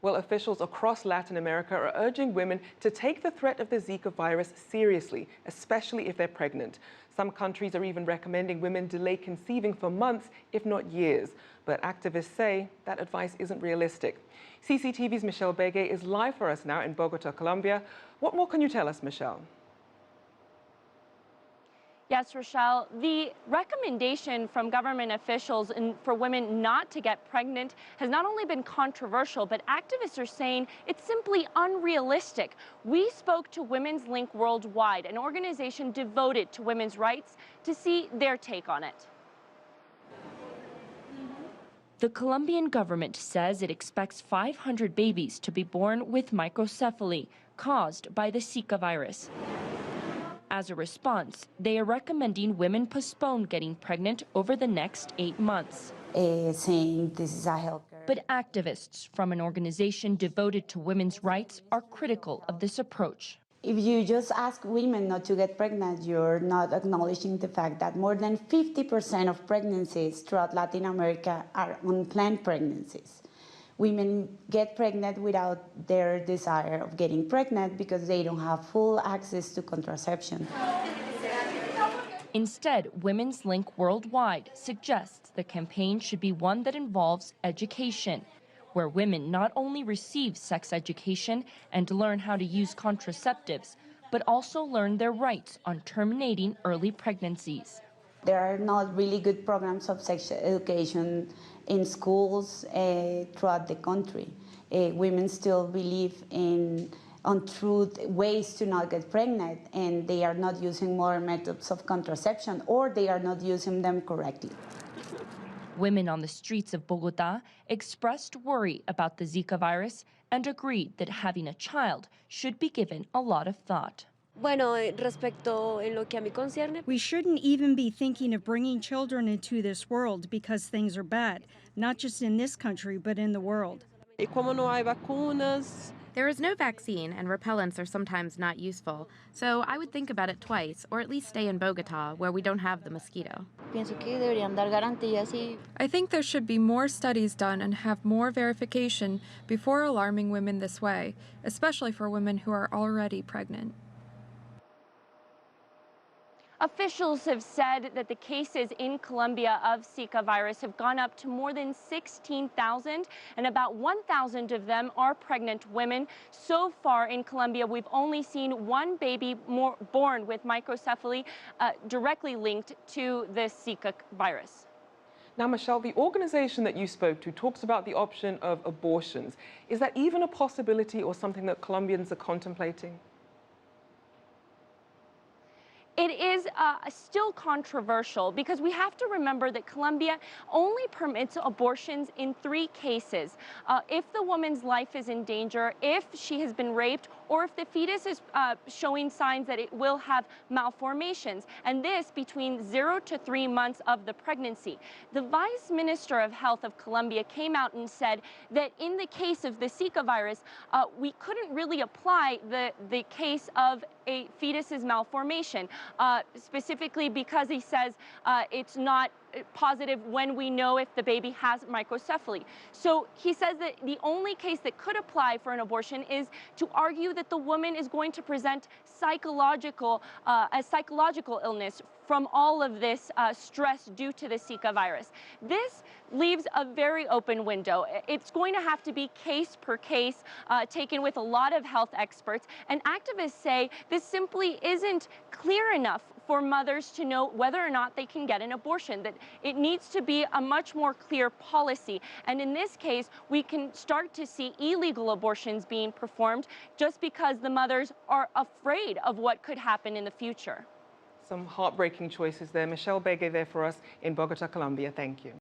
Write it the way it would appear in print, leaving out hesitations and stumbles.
Well, officials across Latin America are urging women to take the threat of the Zika virus seriously, especially if they're pregnant. Some countries are even recommending women delay conceiving for months, if not years. But activists say that advice isn't realistic. CCTV's Michelle Bege is live for us now in Bogota, Colombia. What more can you tell us, Michelle? Yes, Rochelle, the recommendation from government officials for women not to get pregnant has not only been controversial, but activists are saying it's simply unrealistic. We spoke to Women's Link Worldwide, an organization devoted to women's rights, to see their take on it. The Colombian government says it expects 500 babies to be born with microcephaly caused by the Zika virus. As a response, they are recommending women postpone getting pregnant over the next 8 months. Saying this is a healthcare. But activists from an organization devoted to women's rights are critical of this approach. If you just ask women not to get pregnant, you're not acknowledging the fact that more than 50% of pregnancies throughout Latin America are unplanned pregnancies. Women get pregnant without their desire of getting pregnant because they don't have full access to contraception. Instead, Women's Link Worldwide suggests the campaign should be one that involves education, where women not only receive sex education and learn how to use contraceptives, but also learn their rights on terminating early pregnancies. There are not really good programs of sex education in schools throughout the country. Women still believe in untruth ways to not get pregnant, and they are not using modern methods of contraception, or they are not using them correctly. Women on the streets of Bogota expressed worry about the Zika virus and agreed that having a child should be given a lot of thought. We shouldn't even be thinking of bringing children into this world because things are bad, not just in this country, but in the world. There is no vaccine, and repellents are sometimes not useful, so I would think about it twice, or at least stay in Bogota, where we don't have the mosquito. I think there should be more studies done and have more verification before alarming women this way, especially for women who are already pregnant. Officials have said that the cases in Colombia of Zika virus have gone up to more than 16,000, and about 1,000 of them are pregnant women. So far in Colombia, we've only seen one baby born with microcephaly directly linked to the Zika virus. Now, Michelle, the organization that you spoke to talks about the option of abortions. Is that even a possibility or something that Colombians are contemplating? It is still controversial because we have to remember that Colombia only permits abortions in 3 cases. If the woman's life is in danger, if she has been raped, or if the fetus is showing signs that it will have malformations, and this between 0 to 3 months of the pregnancy. The Vice Minister of Health of Colombia came out and said that in the case of the Zika virus, we couldn't really apply the case of a fetus's malformation, specifically because he says it's not positive when we know if the baby has microcephaly. So he says that the only case that could apply for an abortion is to argue that the woman is going to present a psychological illness from all of this stress due to the Zika virus. This leaves a very open window. It's going to have to be case per case, taken with a lot of health experts, and activists say this simply isn't clear enough for mothers to know whether or not they can get an abortion, that it needs to be a much more clear policy. And in this case, we can start to see illegal abortions being performed just because the mothers are afraid of what could happen in the future. Some heartbreaking choices there. Michelle Bege there for us in Bogota, Colombia. Thank you.